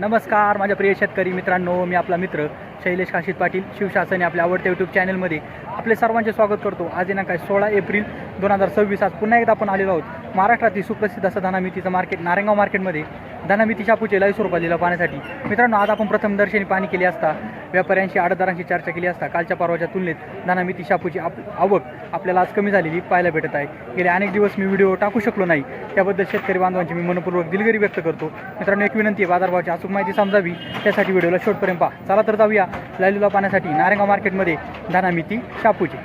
नमस्कार माझ्या प्रिय शेतकरी मित्रांनो, मी आपला मित्र शैलेश काशीद पाटील शिवशासन या आपल्या आवडत्या यूट्यूब चॅनलमध्ये आपले सर्वांचे स्वागत करतो। आज दिनांक 16 एप्रिल 2026 आज पुन्हा एकदा आपण आलेलो आहोत महाराष्ट्रातील सुप्रसिद्ध असं धनामितीचं मार्केट नारायणगाव मार्केटमध्ये धनामिती शापूचे लाईव्ह स्वरूपात लिलाव पाहण्यासाठी। मित्रांनो, आज आपण प्रथम दर्शनी पाहणी केली असता व्यापाऱ्यांशी आडतदारांशी चर्चा केली असता कालच्या परवाच्या तुलनेत धनामिती शापूची आवक आपल्याला आज कमी झालेली पाहायला भेटत आहे। गेले अनेक दिवस मी व्हिडिओ टाकू शकलो नाही, त्याबद्दल शेतकरी बांधवांची मी मनपूर्वक दिलगिरी व्यक्त करतो। मित्रांनो, एक विनंती आहे, बाजारभावाची अचूक माहिती समजावी त्यासाठी व्हिडिओला शेवटपर्यंत पहा। चला तर जाऊया लाईव्ह लिलाव पाहण्यासाठी नारायणगाव मार्केटमध्ये धनामिती शापूची।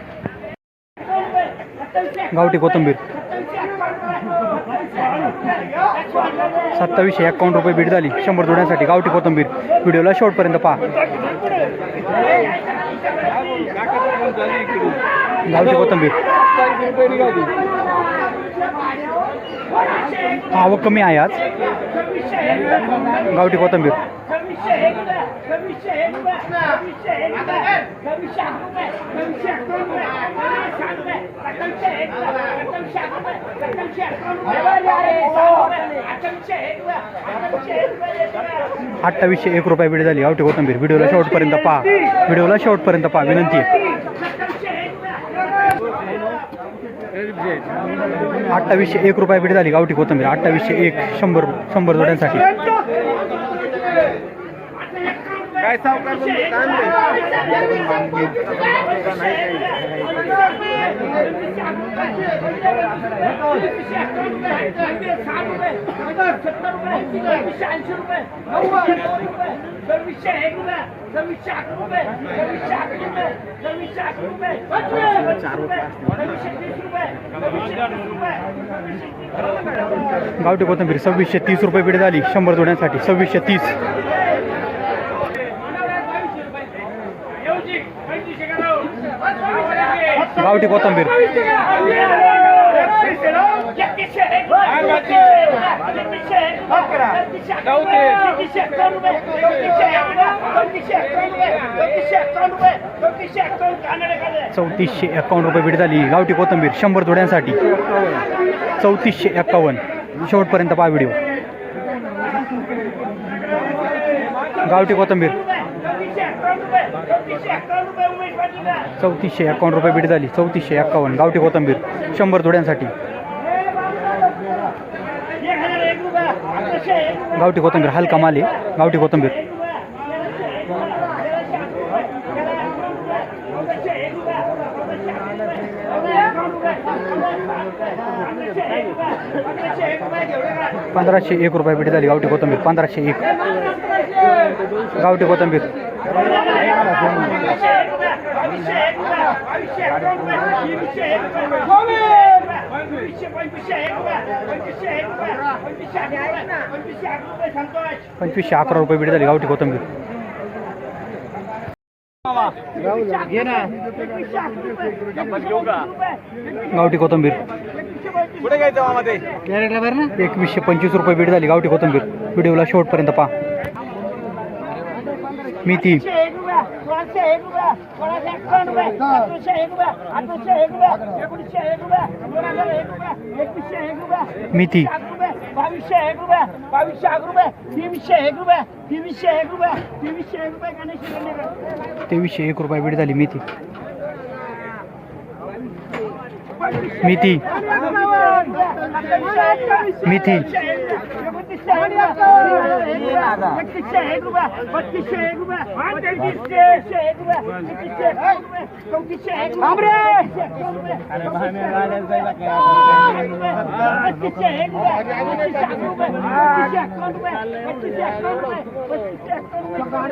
गावठी कोथिंबीर 2751 रुपये बीट झाली 100 जोड्यांसाठी गावठी कोथिंबीर। व्हिडिओला शेवटपर्यंत पहा। गावठी कोथिंबीर आवक कमी आहे आज। गावठी कोथिंबीर 2801 रुपये बीट झाली गावठी कोथिंबीर। व्हिडिओला शेवटपर्यंत पहा। व्हिडिओला शेवटपर्यंत पहा, विनंती आहे। 2801 रुपये बीट झाली गावठी कोथिंबीर। 2801 100 जोड्यांसाठी। काय सावकार गावठी कोथिंबीर 2630 रुपये बीट झाली 100 जोड्यांसाठी। 2630 गावठी कोथिंबीर 3451 रुपये बीट झाली गावठी कोथिंबीर 100 जोड्यांसाठी। 3451 शेवटपर्यंत पहा व्हिडिओ। गावठी कोथिंबीर 3451 रुपये बीट झाली 3451 गावठी कोथिंबीर 100 जोड्यांसाठी। गावठी कोथिंबीर हलका माल आहे गावठी कोथिंबीर। ₹1501 रुपये बीट झाली गावठी कोथिंबीर 1501 गावठी कोथिंबीर। ₹2511 रुपये बीट झाली गावठी कोथिंबीर। गावठी कोथिंबीर 2125 रुपये बीट झाली गावठी कोथिंबीर। व्हिडिओला शेवटपर्यंत पहा। मेथी 2301 रुपये बीट झाली मेथी। मेथी मेथी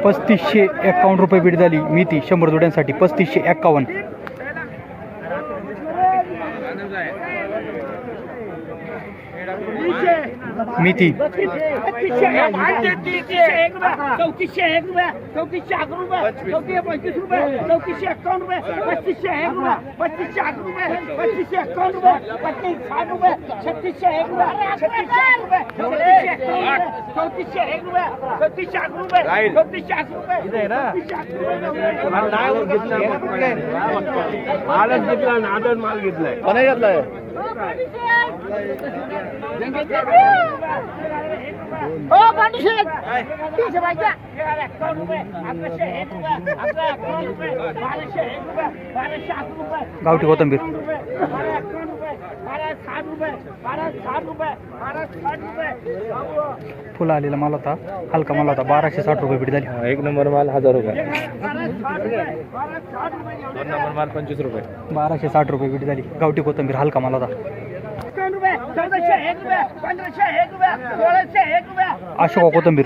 3551 रुपये बीट झाली मेथी 100 जोड्यांसाठी। 3551 मेथी मालच घेतला नादन माल घेतलाय कोणी घेतलाय गावठी कोथिंबीर फुलं आलेला माल होता, हलका माल होता, 1260 रुपये पेटी झाली. एक नंबर माल 1000 रुपये, 2 नंबर माल 25 रुपये. 1260 रुपये पेटी झाली. गावठी कोथिंबीर हलका माल होता. अशोका कोथिंबीर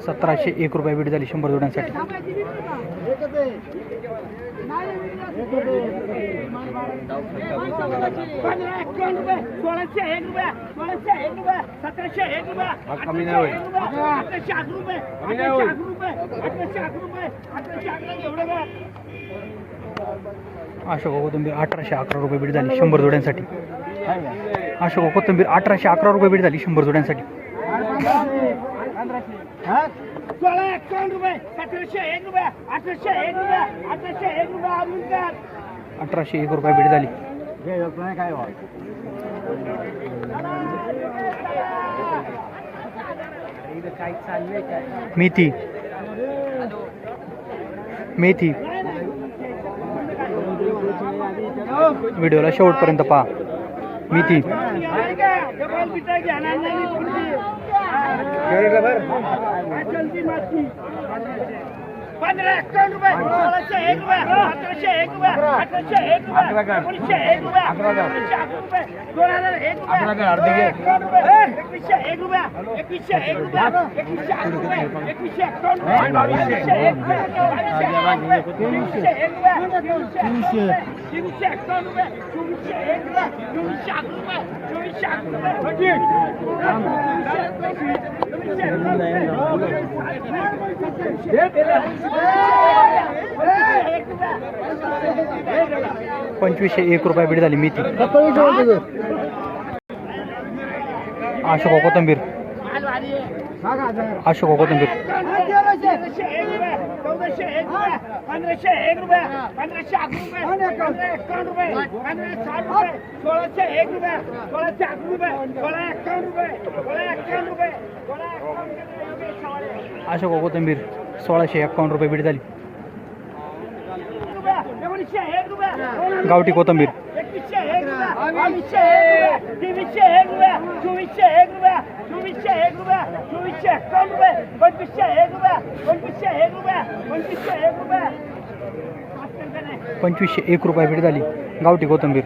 1701 रुपये पेटी झाली 100 जोड्यांसाठी. अशोका कोथिंबीर 1811 रुपये पेटी झाली 100 जोड्यांसाठी. अशोका कोथिंबीर 1811 रुपये पेटी झाली 100 जोड्यांसाठी. 1801 रुपये पेटी झाली. मेथी मेथी व्हिडिओला शेवटपर्यंत पहा. मेथी 15 रुपये 1601 रुपये 1801 रुपये 1801 रुपये 1901 रुपये 2001 रुपये 2101 रुपये 2101 रुपये 2501 रुपये पेटी झाली. मेथी अशोका कोथिंबीर 1401 रुपये 1501 रुपये 1501 रुपये 1601 रुपये 1651 रुपये अशोका कोथिंबीर 1651 रुपये पेटी झाली. गावठी कोथिंबीर 2501 रुपये पेटी झाली. गावठी कोथिंबीर